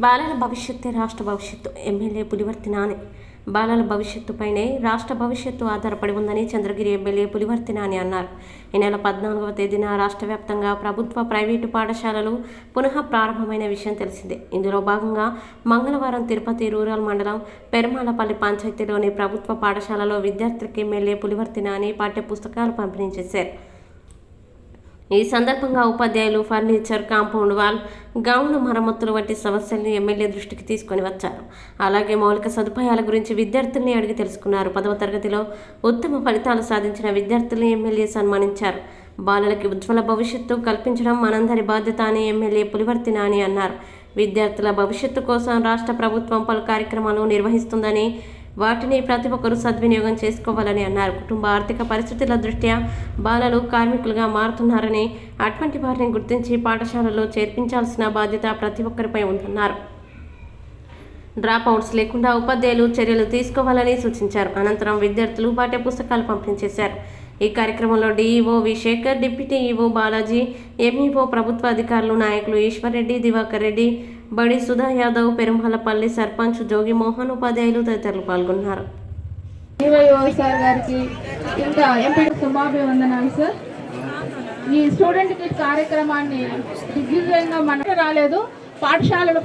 బాలల భవిష్యత్తే రాష్ట్ర భవిష్యత్తు. ఎమ్మెల్యే పులివర్తి నాని. బాలల భవిష్యత్తుపైనే రాష్ట్ర భవిష్యత్తు ఆధారపడి ఉందని చంద్రగిరి ఎమ్మెల్యే పులివర్తి నాని అన్నారు. ఈ నెల 14వ తేదీన రాష్ట్ర వ్యాప్తంగా ప్రభుత్వ, ప్రైవేటు పాఠశాలలు పునః ప్రారంభమైన విషయం తెలిసిందే. ఇందులో భాగంగా మంగళవారం తిరుపతి రూరల్ మండలం పెరుమాలపల్లి పంచాయతీలోని ప్రభుత్వ పాఠశాలలో విద్యార్థులకు ఎమ్మెల్యే పులివర్తి నాని పాఠ్య పుస్తకాలు పంపిణీ చేశారు. ఈ సందర్భంగా ఉపాధ్యాయులు ఫర్నిచర్, కాంపౌండ్ వాల్, గ్రౌండ్ మరమ్మతులు వంటి సమస్యల్ని ఎమ్మెల్యే దృష్టికి తీసుకొని వచ్చారు. అలాగే మౌలిక సదుపాయాల గురించి విద్యార్థుల్ని అడిగి తెలుసుకున్నారు. 10వ తరగతిలో ఉత్తమ ఫలితాలు సాధించిన విద్యార్థుల్ని ఎమ్మెల్యే సన్మానించారు. బాలలకి ఉజ్వల భవిష్యత్తు కల్పించడం మనందరి బాధ్యత అని ఎమ్మెల్యే పులివర్తి నాని అన్నారు. విద్యార్థుల భవిష్యత్తు కోసం రాష్ట్ర ప్రభుత్వం పలు కార్యక్రమాలు నిర్వహిస్తుందని, వాటిని ప్రతి ఒక్కరూ సద్వినియోగం చేసుకోవాలని అన్నారు. కుటుంబ ఆర్థిక పరిస్థితుల దృష్ట్యా బాలలు కార్మికులుగా మారుతున్నారని, అటువంటి వారిని గుర్తించి పాఠశాలలో చేర్పించాల్సిన బాధ్యత ప్రతి ఒక్కరిపై ఉందన్నారు. డ్రాప్అవుట్స్ లేకుండా ఉపాధ్యాయులు చర్యలు తీసుకోవాలని సూచించారు. అనంతరం విద్యార్థులు పాఠ్య పుస్తకాలు పంపిణీ చేశారు. ఈ కార్యక్రమంలో DEO V Shekhar, deputy EO Balaji, MEO, ప్రభుత్వ అధికారులు, నాయకులు ఈశ్వర్ రెడ్డి, దివాకర్ రెడ్డి, బడి సుధా యాదవ్, పెరుమాలపల్లి సర్పంచ్ జోగి మోహన్, ఉపాధ్యాయులు తదితరులు పాల్గొన్నారు. ఈ స్టూడెంట్ కిట్ కార్యక్రమాన్ని దిగ్విజయంగా మనకు రాలేదు. పాఠశాలలు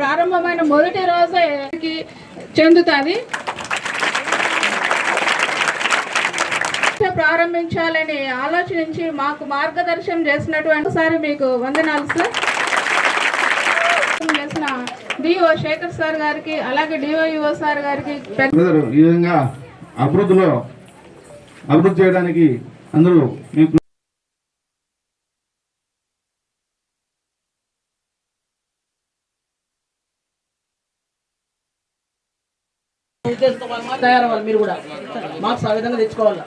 ప్రారంభమైన మొదటి రోజే చెందుతుంది. ప్రారంభించాలని ఆలోచించి మాకు మార్గదర్శనం చేసినటువంటి సార్ మీకు వందనాలు సార్. చేసిన డిఓ శేఖర్ సార్ గారికి, అలాగే డిఓ సార్ గారికి ఈ విధంగా అభివృద్ధి చేయడానికి అందరూ తయారవ్వాలి. మీరు కూడా మార్క్స్ ఆ విధంగా తెచ్చుకోవాలి.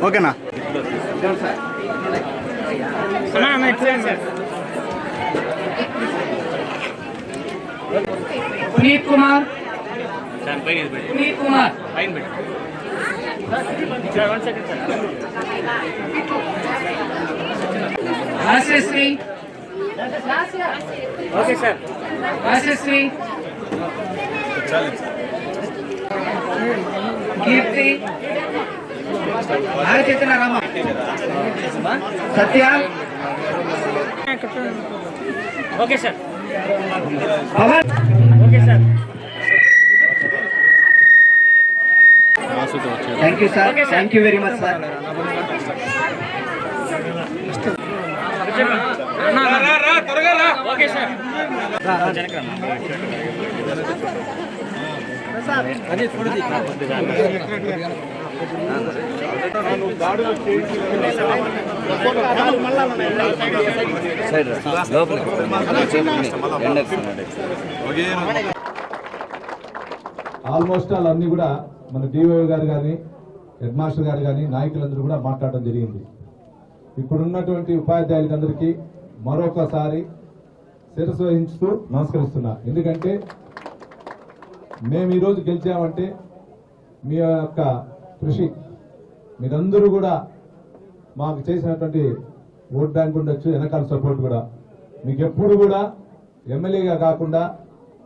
ఓకేనా? పునీత్ కుమార్, రాజశ్రీ, ఓకే సార్, రాజశ్రీ, కీర్తి, ఆరచేతన Rama, Satya, okay sir, Pavan, okay sir. Thank you sir, thank you very much sir. Okay sir. Almost all అన్ని కూడా మన డిఓ గారు కానీ, హెడ్ మాస్టర్ గారు కానీ, నాయకులందరూ కూడా మాట్లాడడం జరిగింది. ఇప్పుడున్నటువంటి ఉపాధ్యాయులందరికీ మరొకసారి శిరస్సు వహించుతూ నమస్కరిస్తున్నా. ఎందుకంటే మేము ఈరోజు గెలిచామంటే మీ యొక్క కృషి, మీరందరూ కూడా మాకు చేసినటువంటి ఓట్ బ్యాంక్ ఉండొచ్చు, వెనకాల సపోర్ట్ కూడా. మీకు ఎప్పుడు కూడా ఎమ్మెల్యేగా కాకుండా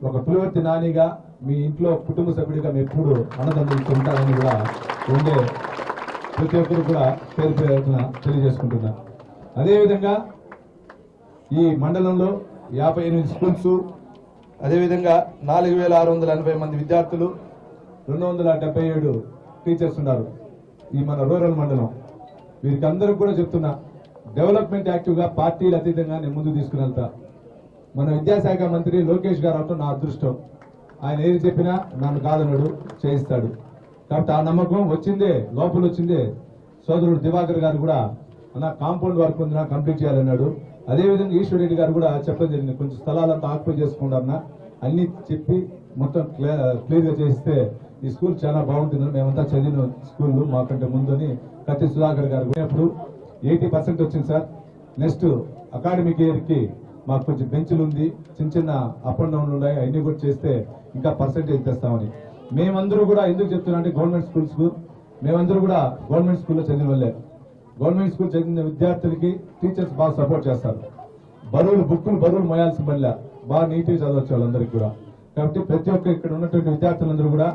ఒక పులివర్తి నానిగా మీ ఇంట్లో కుటుంబ సభ్యుడిగా మేము ఎప్పుడు అన్నదండలతో ఉంటారని కూడా ఉండే ప్రతి ఒక్కరు కూడా పేరు పేరున తెలియజేసుకుంటున్నా. అదేవిధంగా ఈ మండలంలో 58 స్కూల్స్, అదేవిధంగా 4680 మంది విద్యార్థులు, 277 టీచర్స్ ఉన్నారు ఈ మన రూరల్ మండలం. వీరికి అందరూ కూడా చెప్తున్నా, డెవలప్మెంట్ యాక్టివ్గా పార్టీలు అతీతంగా నేను ముందుకు తీసుకుని వెళ్తా. మన విద్యాశాఖ మంత్రి లోకేష్ గారు అవటం నా అదృష్టం. ఆయన ఏది చెప్పినా నన్ను కాదన్నాడు, చేయిస్తాడు. కాబట్టి ఆ నమ్మకం వచ్చిందే, లోపల వచ్చిందే. సోదరుడు దివాకర్ గారు కూడా అన్న కాంపౌండ్ వర్క్ ఉంది, కంప్లీట్ చేయాలన్నాడు. అదేవిధంగా ఈశ్వర్ రెడ్డి గారు కూడా చెప్పడం జరిగింది, కొంచెం స్థలాలంతా ఆక్యుపై చేసుకుంటారన్నా అన్ని చెప్పి మొత్తం క్లియర్గా చేస్తే ఈ స్కూల్ చాలా బాగుంటుందని మేమంతా చదివిన స్కూల్ మాకంటే ముందని కత్తి సుధాకర్ గారు ఇప్పుడు 80% వచ్చింది సార్. నెక్స్ట్ అకాడమిక్ ఇయర్ కి మాకు కొంచెం బెంచ్లు ఉంది, చిన్న చిన్న అప్ అండ్ డౌన్లు ఉన్నాయి, అవన్నీ కూడా చేస్తే ఇంకా పర్సెంటేజ్ తెస్తామని. మేమందరూ కూడా ఎందుకు చెప్తున్నా అంటే గవర్నమెంట్ స్కూల్స్ మేమందరూ కూడా గవర్నమెంట్ స్కూల్లో చదివిన వాళ్ళే. గవర్నమెంట్ స్కూల్ చదివిన విద్యార్థులకి టీచర్స్ బాగా సపోర్ట్ చేస్తారు. బరువులు మోయాల్సిన పనిలే, బాగా నీట్గా చదవచ్చు వాళ్ళందరికీ కూడా. కాబట్టి ప్రతి ఒక్క ఇక్కడ ఉన్నటువంటి విద్యార్థులందరూ కూడా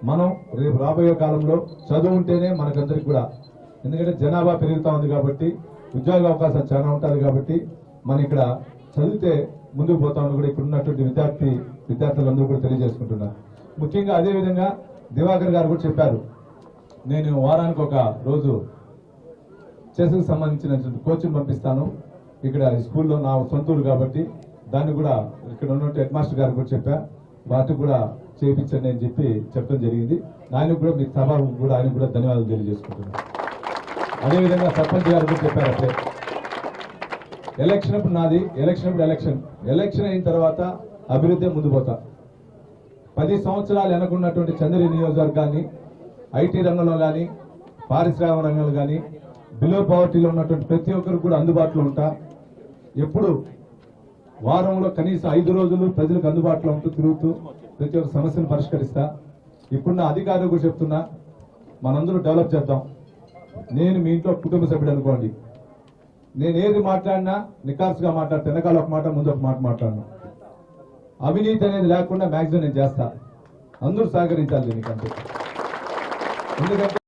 మనం రేపు రాబోయే కాలంలో చదువు ఉంటేనే మనకందరికి కూడా, ఎందుకంటే జనాభా పెరుగుతా ఉంది కాబట్టి ఉద్యోగ అవకాశాలు చాలా ఉంటుంది కాబట్టి మనం ఇక్కడ చదివితే ముందుకు పోతామని కూడా ఇక్కడ ఉన్నటువంటి విద్యార్థులందరూ కూడా తెలియజేసుకుంటున్నారు. ముఖ్యంగా అదేవిధంగా దివాకర్ గారు కూడా చెప్పారు, నేను వారానికి ఒక రోజు చెస్కి సంబంధించిన కోచింగ్ పంపిస్తాను ఇక్కడ స్కూల్లో, నా సొంతూరు కాబట్టి దాన్ని కూడా ఇక్కడ ఉన్నట్టు హెడ్ మాస్టర్ గారు కూడా చెప్పా, వాటికి కూడా చేయించండి అని చెప్పడం జరిగింది. ఆయనకు కూడా మీ సభ కూడా ఆయనకు కూడా ధన్యవాదాలు తెలియజేసుకుంటున్నాను. అదేవిధంగా సర్పంచ్ గారు కూడా చెప్పారు, అప్పుడే ఎలక్షన్ అప్పుడు నాది, ఎలక్షన్ అయిన తర్వాత అభివృద్ధి ముందు పోతా. 10 సంవత్సరాలు వెనకున్నటువంటి చంద్రగిరి నియోజకవర్గాన్ని ఐటీ రంగంలో కానీ, పారిశ్రామిక రంగంలో కానీ, బిలో పవర్టీలో ఉన్నటువంటి ప్రతి ఒక్కరికి కూడా అందుబాటులో ఉంటా. ఎప్పుడు వారంలో కనీసం 5 రోజులు ప్రజలకు అందుబాటులో ఉంటూ తిరుగుతూ ప్రతి ఒక్క సమస్యను పరిష్కరిస్తా. ఇప్పుడు నా అధికారులు కూడా చెప్తున్నా, మనందరూ డెవలప్ చేద్దాం. నేను మీ ఇంట్లో కుటుంబ సభ్యుడు అనుకోండి, నేను ఏది మాట్లాడినా నికార్సుగా మాట్లాడితే వెనకాల ఒక మాట ముందు ఒక మాట మాట్లాడను. అవినీతి అనేది లేకుండా మాక్సిమం నేను చేస్తా. అందరూ సహకరించాలి దీనికంటే. ఎందుకంటే